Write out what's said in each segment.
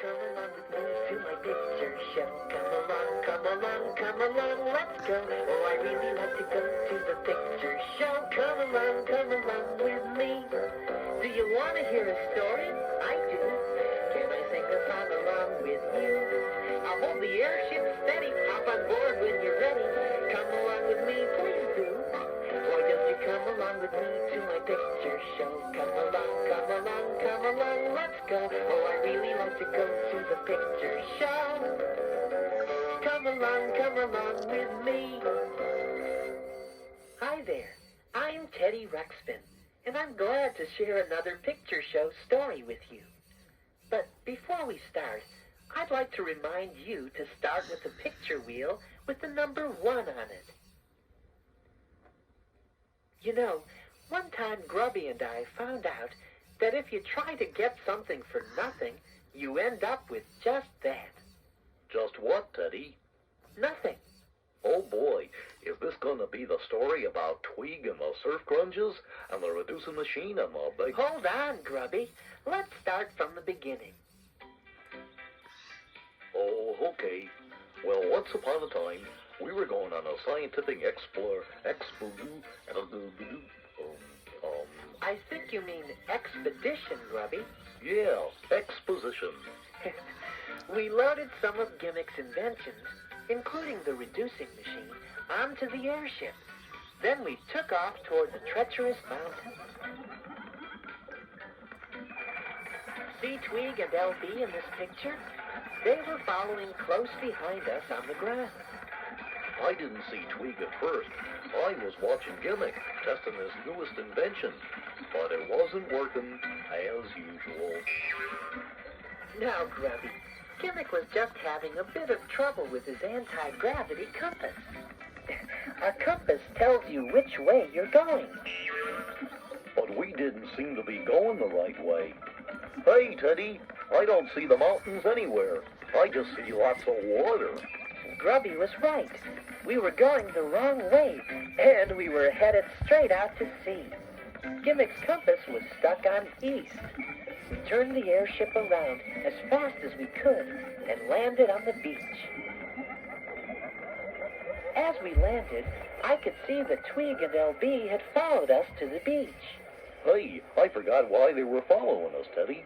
come along with me to my picture show. Come along, come along, come along, let's go. Oh, I really like to go to the picture show. Come along with me. Do you want to hear a story? I do. Can I sing a song along with you? I'll hold the airship steady. Hop on board when you're ready. Come along with me, please do. Why don't you come along with me to my picture show? Come along, come along, come along, let's go. Oh, I really like to go to the picture show. Come along with me. Hi there, I'm Teddy Ruxpin, and I'm glad to share another picture show story with you. But before we start, I'd like to remind you to start with the picture wheel with the number 1 on it. You know, one time Grubby and I found out that if you try to get something for nothing, you end up with just that. Just what, Teddy? Nothing. Oh boy, is this gonna be the story about Twig and the surf grunges and the reducing machine and the big... Hold on, Grubby. Let's start from the beginning. Oh, okay. Well, once upon a time, we were going on a scientific I think you mean expedition, Grubby. Yeah, exposition. We loaded some of Gimmick's inventions, including the reducing machine, onto the airship. Then we took off toward the treacherous mountain. See Twig and LB in this picture? They were following close behind us on the ground. I didn't see Twig at first. I was watching Gimmick, testing his newest invention. But it wasn't working, as usual. Now, Grubby, Gimmick was just having a bit of trouble with his anti-gravity compass. Our compass tells you which way you're going. But we didn't seem to be going the right way. Hey, Teddy, I don't see the mountains anywhere. I just see lots of water. Grubby was right. We were going the wrong way, and we were headed straight out to sea. Gimmick's compass was stuck on east. We turned the airship around as fast as we could and landed on the beach. As we landed, I could see that Twig and LB had followed us to the beach. Hey, I forgot why they were following us, Teddy.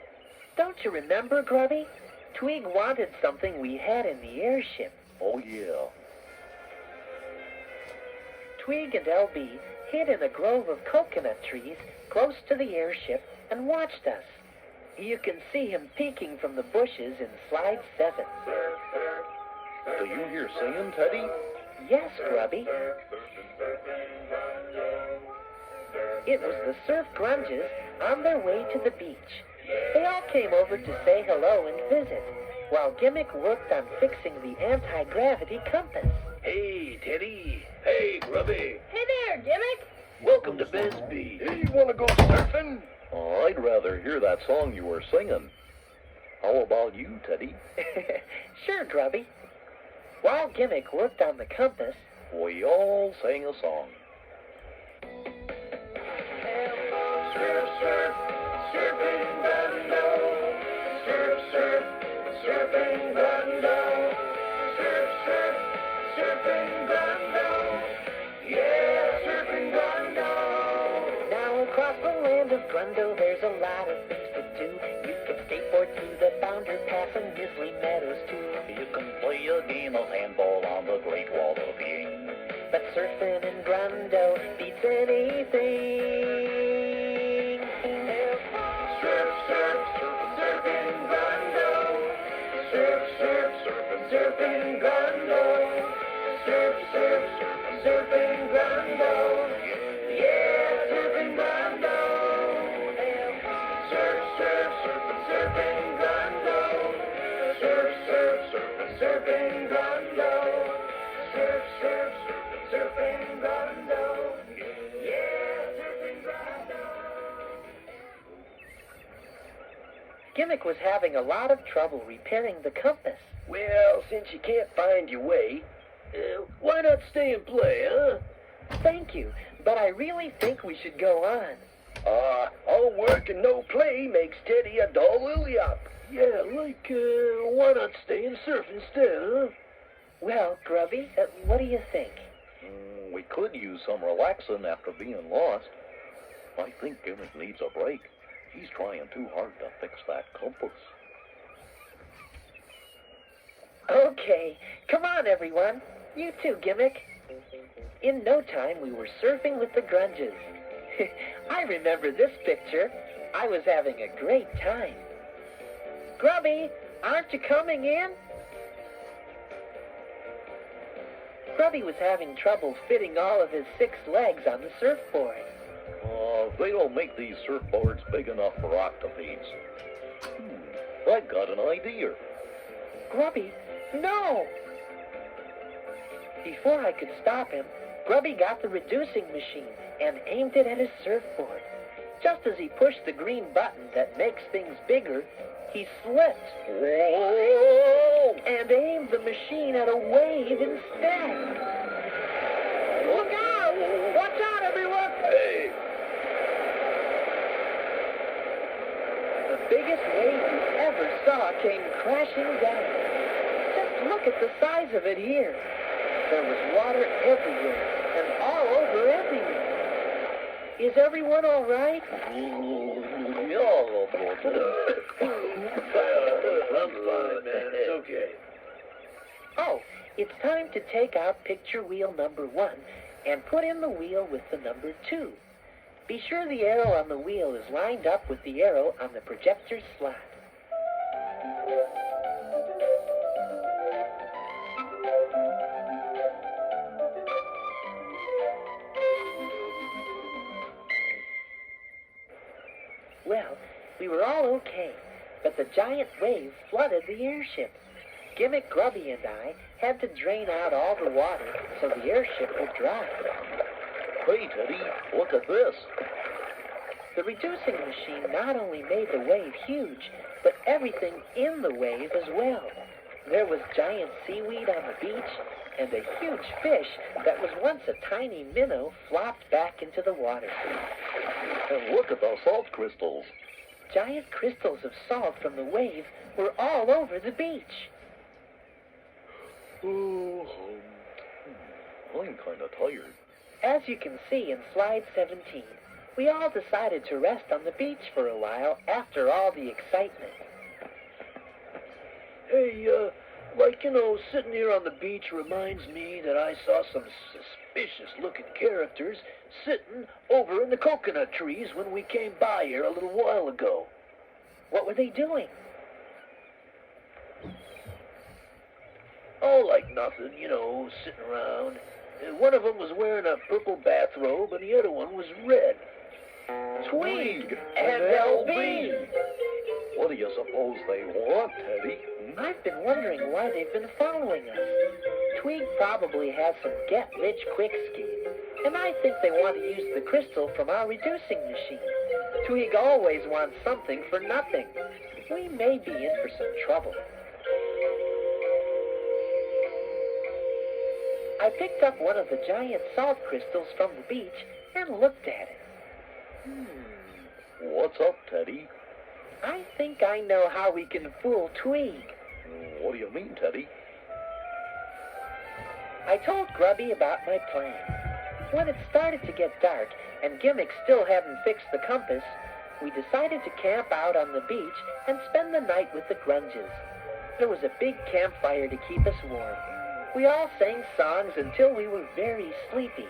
Don't you remember, Grubby? Twig wanted something we had in the airship. Oh, yeah. Twig and LB hid in a grove of coconut trees close to the airship and watched us. You can see him peeking from the bushes in slide 7. Do you hear singing, Teddy? Yes, Grubby. It was the surf grunges on their way to the beach. They all came over to say hello and visit, while Gimmick worked on fixing the anti-gravity compass. Hey, Teddy. Hey, Grubby. Hey there, Gimmick. Welcome to Bisbee. Hey, you want to go surfing? Oh, I'd rather hear that song you were singing. How about you, Teddy? Sure, Grubby. While Gimmick worked on the compass, We all sang a song. Surf, surf, surfing bando. Surf, surf, surfing bando. Surf, surf, surfing bando. Yeah, surfing bando. now across the land of Grundo, there's a lot of things to do. You can skateboard through the Founder Pass and Nisley Meadows, too. You can play a game of handball on the Great Wall of Ying. But surfing in Grundo beats anything. Surf, surf, surfing bando. Surf, surf, surfing bando. Surf, surf, surfing bando. Yeah, surfing bando. Surf, surf, surfing bando. Surf, surf, surfing bando. Surf, surf, surfing bando. Yeah, surfing bando. Gimmick was having a lot of trouble repairing the compass. Well, since you can't find your way, why not stay and play, huh? Thank you, but I really think we should go on. All work and no play makes Teddy a dull lily up. Yeah, like, why not stay and surf instead, huh? Well, Grubby, what do you think? We could use some relaxing after being lost. I think Gimmick needs a break. He's trying too hard to fix that compass. Okay, come on, everyone. You too, Gimmick. In no time, we were surfing with the grudges. I remember this picture. I was having a great time. Grubby, aren't you coming in? Grubby was having trouble fitting all of his 6 legs on the surfboard. They don't make these surfboards big enough for octopedes. I've got an idea. Grubby, no! Before I could stop him, Grubby got the reducing machine and aimed it at his surfboard. Just as he pushed the green button that makes things bigger, he slipped. Whoa! And aimed the machine at a wave instead. Look out! Watch out, everyone! Hey! The biggest wave you ever saw came crashing down. Just look at the size of it here. There was water everywhere and all over everywhere. Is everyone all right? I'm fine, man. It's okay. Oh, it's time to take out picture wheel number 1 and put in the wheel with the number 2. Be sure the arrow on the wheel is lined up with the arrow on the projector slot. Well, we were all okay, but the giant wave flooded the airship. Gimmick, Grubby, and I had to drain out all the water so the airship would dry. Hey, Teddy, look at this. The reducing machine not only made the wave huge, but everything in the wave as well. There was giant seaweed on the beach, and a huge fish that was once a tiny minnow flopped back into the water. And look at the salt crystals. Giant crystals of salt from the wave were all over the beach. Oh, I'm kind of tired. As you can see in slide 17, we all decided to rest on the beach for a while after all the excitement. Hey, sitting here on the beach reminds me that I saw some suspicious-looking characters sitting over in the coconut trees when we came by here a little while ago. What were they doing? Oh, like nothing, sitting around. One of them was wearing a purple bathrobe, and the other one was red. Tweeg and LB! What do you suppose they want, Teddy? I've been wondering why they've been following us. Tweeg probably has some get-rich-quick scheme, and I think they want to use the crystal from our reducing machine. Tweeg always wants something for nothing. We may be in for some trouble. I picked up one of the giant salt crystals from the beach and looked at it. What's up, Teddy? I think I know how we can fool Tweeg. What do you mean, Teddy? I told Grubby about my plan. When it started to get dark and Gimmick still hadn't fixed the compass, we decided to camp out on the beach and spend the night with the grudges. There was a big campfire to keep us warm. We all sang songs until we were very sleepy.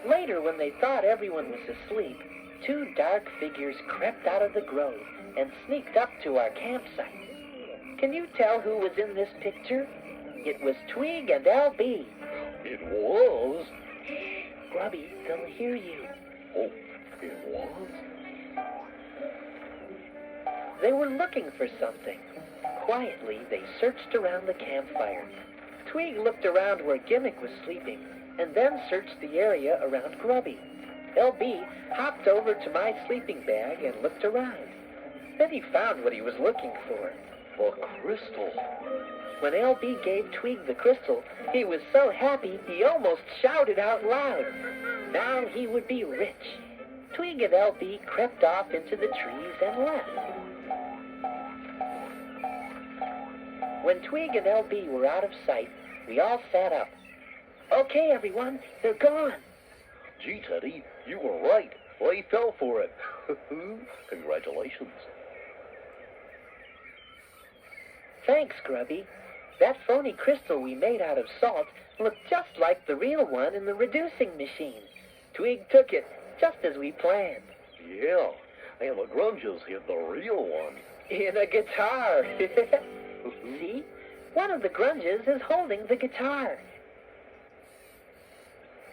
Later, when they thought everyone was asleep, 2 dark figures crept out of the grove and sneaked up to our campsite. Can you tell who was in this picture? It was Tweeg and LB. It was? Grubby, they'll hear you. Oh, it was? They were looking for something. Quietly, they searched around the campfire. Tweeg looked around where Gimmick was sleeping, and then searched the area around Grubby. LB hopped over to my sleeping bag and looked around. Then he found what he was looking for. A crystal. When LB gave Twig the crystal, he was so happy he almost shouted out loud. Now he would be rich. Twig and LB crept off into the trees and left. When Twig and LB were out of sight, we all sat up. Okay, everyone, they're gone. Gee, Teddy, you were right. They fell for it. Congratulations. Thanks, Grubby. That phony crystal we made out of salt looked just like the real one in the reducing machine. Twig took it, just as we planned. Yeah, and the grudges hid the real one. In a guitar. See? One of the grudges is holding the guitar.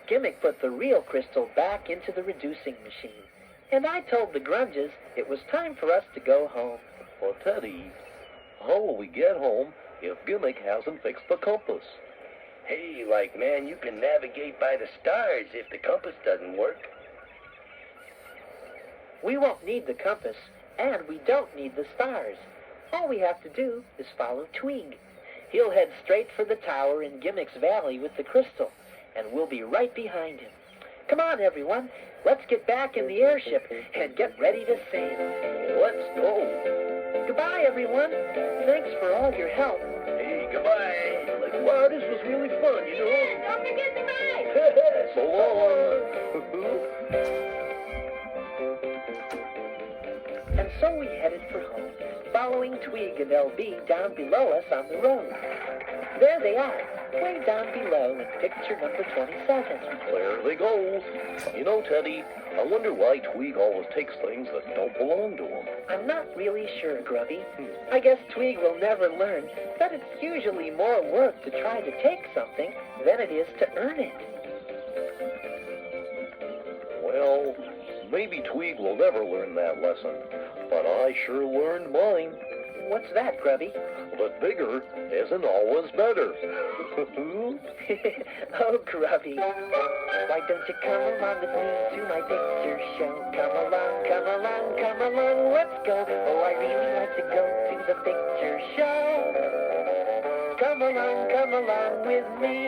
Gimmick put the real crystal back into the reducing machine, and I told the grudges it was time for us to go home. Well, Teddy, how will we get home if Gimmick hasn't fixed the compass? Hey, man, you can navigate by the stars if the compass doesn't work. We won't need the compass, and we don't need the stars. All we have to do is follow Twig. He'll head straight for the tower in Gimmick's Valley with the crystal, and we'll be right behind him. Come on, everyone. Let's get back in the airship and get ready to sail. Let's go. Goodbye, everyone. Thanks for all your help. Hey, goodbye. Wow, this was really fun, you know. Don't forget to ride. So long. And so we headed for home, following Twig and LB down below us on the road. There they are, way down below in picture number 27. There they go. You know, Teddy, I wonder why Twig always takes things that don't belong to him. I'm not really sure, Grubby. I guess Twig will never learn that it's usually more work to try to take something than it is to earn it. Well, maybe Twig will never learn that lesson, but I sure learned mine. What's that, Grubby? But bigger isn't always better. Oh, Grubby. Why don't you come along with me to my picture show? Come along, come along, come along, let's go. Oh, I really like to go to the picture show. Come along with me.